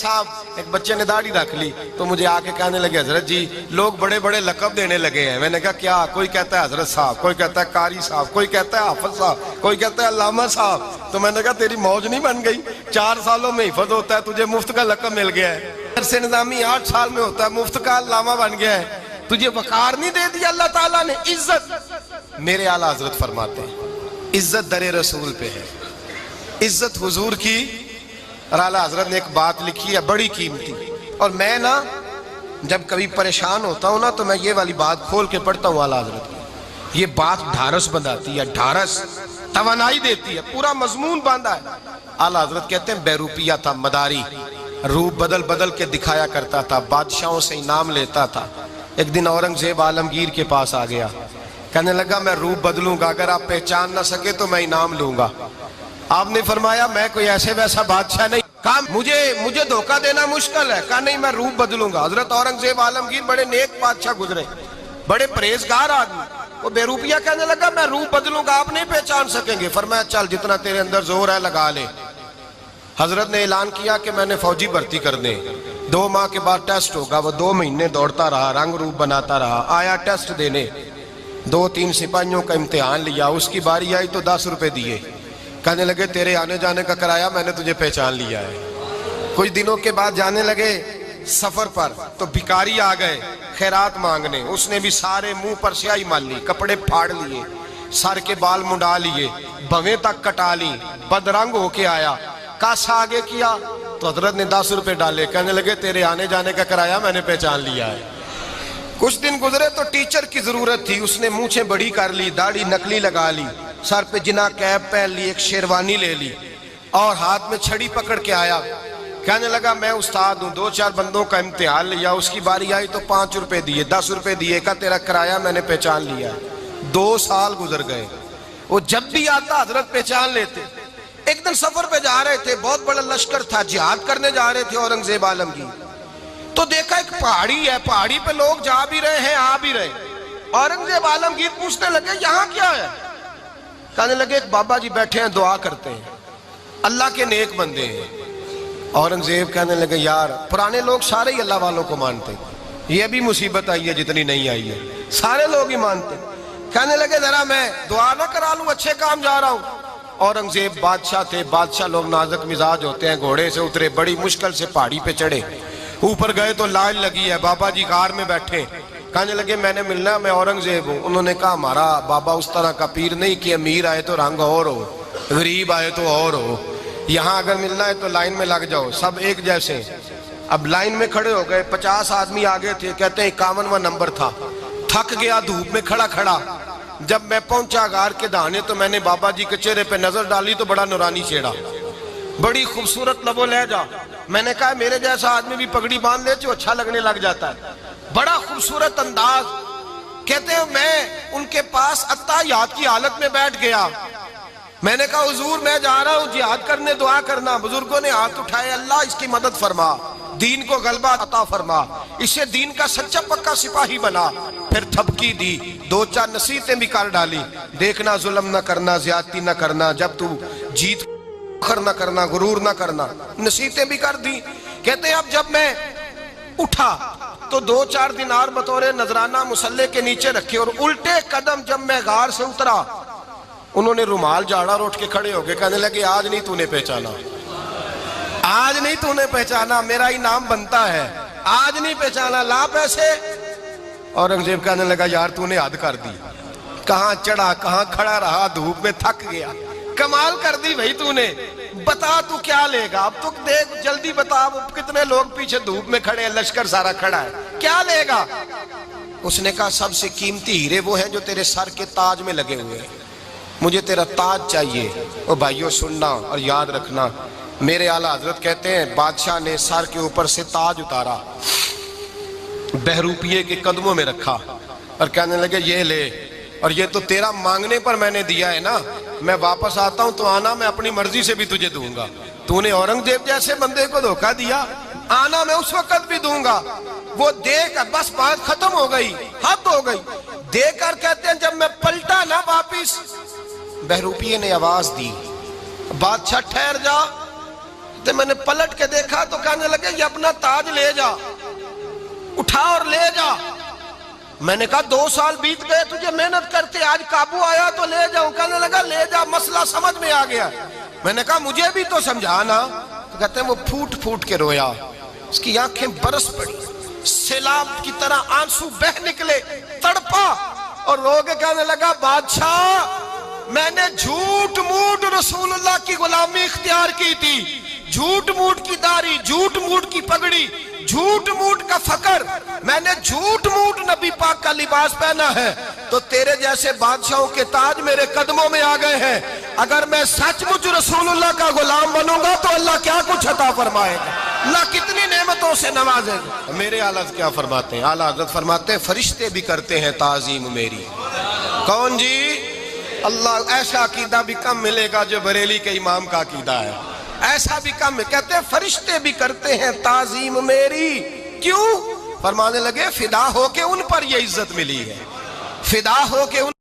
صاحب ایک بچے نے داڑھی رکھ لی تو مجھے آ کے کہنے لگے حضرت جی لوگ بڑے بڑے لقب دینے لگے ہیں. میں نے کہا کیا؟ کوئی کہتا ہے حضرت صاحب, کوئی کہتا ہے قاری صاحب, کوئی کہتا ہے حافظ صاحب, کوئی کہتا ہے علامہ صاحب. تو میں نے کہا تیری موج نہیں بن گئی؟ 4 سالوں میں حفظ ہوتا ہے, تجھے مفت کا لقب مل گیا ہے. درس نظامی 8 سال میں ہوتا ہے, مفت کا علامہ بن گیا ہے. تجھے وقار نہیں دے دیا اللہ تعالیٰ نے؟ عزت. میرے اعلیٰ حضرت فرماتے ہیں عزت در رسول پہ ہے, عزت حضور کی. اور اعلیٰ حضرت نے ایک بات لکھی ہے بڑی قیمتی, اور میں نا جب کبھی پریشان ہوتا ہوں نا تو میں یہ والی بات کھول کے پڑھتا ہوں اعلیٰ حضرت کی. یہ بات ڈھارس بندھاتی ہے, ڈھارس توانائی دیتی ہے, پورا مضمون باندھا ہے. اعلیٰ حضرت کہتے ہیں بے روپیہ تھا مداری, روپ بدل بدل کے دکھایا کرتا تھا, بادشاہوں سے انعام لیتا تھا. ایک دن اورنگزیب عالمگیر کے پاس آ گیا, کہنے لگا میں روپ بدلوں گا, اگر آپ پہچان نہ سکے تو میں انعام لوں گا. آپ نے فرمایا میں کوئی ایسے ویسا بادشاہ نہیں. کہا مجھے دھوکہ دینا مشکل ہے. کہا نہیں میں روپ بدلوں گا. حضرت اورنگزیب عالمگیر بڑے نیک بادشاہ گزرے, بڑے پرہیزگار آدمی. وہ بے روپیہ کہنے لگا میں روپ بدلوں گا, آپ نہیں پہچان سکیں گے. فرمایا چل جتنا تیرے اندر زور ہے لگا لے. حضرت نے اعلان کیا کہ میں نے فوجی بھرتی کر دیں, 2 ماہ کے بعد ٹیسٹ ہوگا. وہ 2 مہینے دوڑتا رہا, رنگ روپ بناتا رہا, آیا ٹیسٹ دینے. 2-3 سپاہیوں کا امتحان لیا, اس کی باری آئی تو 10 روپے دیے. کہنے لگے تیرے آنے جانے کا کرایہ میں نے تجھے پہچان لیا ہے. کچھ دنوں کے بعد جانے لگے سفر پر تو بھکاری آ گئے خیرات مانگنے. اس نے بھی سارے منہ پر سیاہی مال لی, کپڑے پھاڑ لیے, سر کے بال منڈا لیے, بھویں تک کٹا لی, بدرنگ ہو کے آیا. کاسا آگے کیا تو حضرت نے 10 روپے ڈالے. کہنے لگے تیرے آنے جانے کا کرایہ میں نے پہچان لیا ہے. کچھ دن گزرے تو ٹیچر کی ضرورت تھی. اس نے مونچھیں بڑی کر لی, داڑھی نکلی لگا لی, سر پہ جنا کیپ پہن لی, ایک شیروانی لے لی اور ہاتھ میں چھڑی پکڑ کے آیا. کہنے لگا میں استاد ہوں, 2-4 بندوں کا امتحان لیا, اس کی باری آئی تو 5 روپے دیے, 10 روپے دیے. کہا تیرا کرایہ میں نے پہچان لیا ہے. 2 سال گزر گئے. وہ جب بھی آتا حضرت پہچان لیتے. ایک دن سفر پہ جا رہے تھے, بہت بڑا لشکر تھا, جہاد کرنے جا رہے تھے اورنگزیب عالمگیر. تو دیکھا ایک پہاڑی ہے, پہاڑی پہ لوگ جا بھی رہے ہیں آ بھی رہے. اورنگزیب عالمگیر پوچھنے لگے یہاں کیا ہے؟ کہنے لگے ایک بابا جی بیٹھے ہیں دعا کرتے ہیں, اللہ کے نیک بندے ہیں. اورنگزیب کہنے لگے یار پرانے لوگ سارے ہی اللہ والوں کو مانتے, یہ بھی مصیبت آئی ہے جتنی نہیں آئی ہے, سارے لوگ ہی مانتے. کہنے لگے ذرا میں دعا نہ کرا لوں, اچھے کام جا رہا ہوں. اورنگزیب بادشاہ تھے, بادشاہ لوگ نازک مزاج ہوتے ہیں. گھوڑے سے اترے, بڑی مشکل سے پہاڑی پہ چڑھے, اوپر گئے تو لائن لگی ہے, بابا جی غار میں بیٹھے. کہنے لگے میں نے ملنا, میں اورنگزیب ہوں. انہوں نے کہا ہمارا بابا اس طرح کا پیر نہیں کہ امیر آئے تو رنگ اور ہو, غریب آئے تو اور ہو. یہاں اگر ملنا ہے تو لائن میں لگ جاؤ, سب ایک جیسے. اب لائن میں کھڑے ہو گئے, 50 آدمی آگے تھے. کہتے ہیں 51واں نمبر تھا. تھک گیا دھوپ میں کھڑا کھڑا. جب میں پہنچا غار کے دہانے تو میں نے بابا جی کے چہرے پہ نظر ڈالی تو بڑا نورانی چہرہ, بڑی خوبصورت لب و لہجہ. میں نے کہا میرے جیسا آدمی بھی پگڑی باندھ لے تو اچھا لگنے لگ جاتا ہے, بڑا خوبصورت انداز. کہتے ہیں میں ان کے پاس اتحیات کی حالت میں بیٹھ گیا. میں نے کہا حضور میں جا رہا ہوں جہاد کرنے, دعا کرنا. بزرگوں نے ہاتھ اٹھائے, اللہ اس کی مدد فرما, دین کو غلبہ عطا فرما, اسے دین کا سچا پکا سپاہی بنا. پھر تھپکی دی, 2-4 نصیحتیں بھی کر ڈالی. دیکھنا ظلم نہ کرنا, زیادتی نہ کرنا, جب تو جیت نہ کرنا, غرور نہ کرنا, نصیحتیں بھی کر دی. کہتے ہیں اب جب میں اٹھا تو 2-4 دینار بطور نذرانہ مسلح کے نیچے رکھے, اور الٹے قدم جب میں غار سے اترا انہوں نے رومال جھاڑا اور اٹھ کے کھڑے ہو گئے. کہنے لگے آج نہیں تو نے پہچانا, آج نہیں تو نے پہچانا, میرا انعام بنتا ہے, آج نہیں پہچانا, لا پیسے. اورنگزیب کہنے لگا یار تو نے حد کر دی, کہاں چڑھا کہاں کھڑا رہا, دھوپ میں تھک گیا, کمال کر دی بھائی تو نے. بتا تو کیا لے گا, اب تو دیکھ جلدی بتا, کتنے لوگ پیچھے دھوپ میں کھڑے ہیں, لشکر سارا کھڑا ہے, کیا لے گا؟ اس نے کہا سب سے قیمتی ہیرے وہ ہیں جو تیرے سر کے تاج میں لگے ہوئے ہیں, مجھے تیرا تاج چاہیے. اور بھائیو سننا اور یاد رکھنا, میرے اعلیٰ حضرت کہتے ہیں بادشاہ نے سر کے اوپر سے تاج اتارا, بہروپیے کے قدموں میں رکھا اور کہنے لگے یہ لے, اور یہ تو تیرا مانگنے پر میں نے دیا ہے نا, میں واپس آتا ہوں تو آنا میں اپنی مرضی سے بھی تجھے دوں گا. تو نے اورنگزیب جیسے بندے کو دھوکہ دیا, آنا میں اس وقت بھی دوں گا. وہ دے کر بس بات ختم ہو گئی, حد ہو گئی. دے کر کہتے ہیں جب میں پلٹا نا واپس, بہروپیے نے آواز دی بادشاہ ٹھہر جا, تو میں نے پلٹ کے دیکھا تو کہنے لگے یہ اپنا تاج لے جا، اٹھا اور لے جا۔ میں نے کہا 2 سال بیت گئے تجھے محنت کرتے، آج قابو آیا تو لے جاؤں۔ کہنے لگا لے جا، مسئلہ سمجھ میں آ گیا۔ میں نے کہا مجھے بھی تو سمجھانا۔ تو کہتے ہیں وہ پھوٹ پھوٹ کے رویا، اس کی آنکھیں برس پڑی، سیلاب کی طرح آنسو بہ نکلے، تڑپا اور رو کے کہنے لگا بادشاہ میں نے جھوٹ موٹ رسول اللہ کی غلامی اختیار کی تھی، جھوٹ موٹ کی داڑھی، جھوٹ موٹ کی پگڑی، جھوٹ موٹ کا فقر، میں نے جھوٹ موٹ نبی پاک کا لباس پہنا ہے، تو تیرے جیسے بادشاہوں کے تاج میرے قدموں میں آ گئے ہیں۔ اگر میں سچ مچ رسول اللہ کا غلام بنوں گا تو اللہ کیا کچھ عطا فرمائے گا، اللہ کتنی نعمتوں سے نوازے گا۔ میرے اعلیٰ حضرت کیا فرماتے ہیں؟ اعلیٰ حضرت فرماتے ہیں فرشتے بھی کرتے ہیں تعظیم میری۔ کون جی؟ اللہ۔ ایسا عقیدہ بھی کم ملے گا جو بریلی کے امام کا عقیدہ ہے، ایسا بھی کم۔ کہتے ہیں فرشتے بھی کرتے ہیں تعظیم میری۔ کیوں؟ فرمانے لگے فدا ہو کے ان پر یہ عزت ملی ہے، فدا ہو کے ان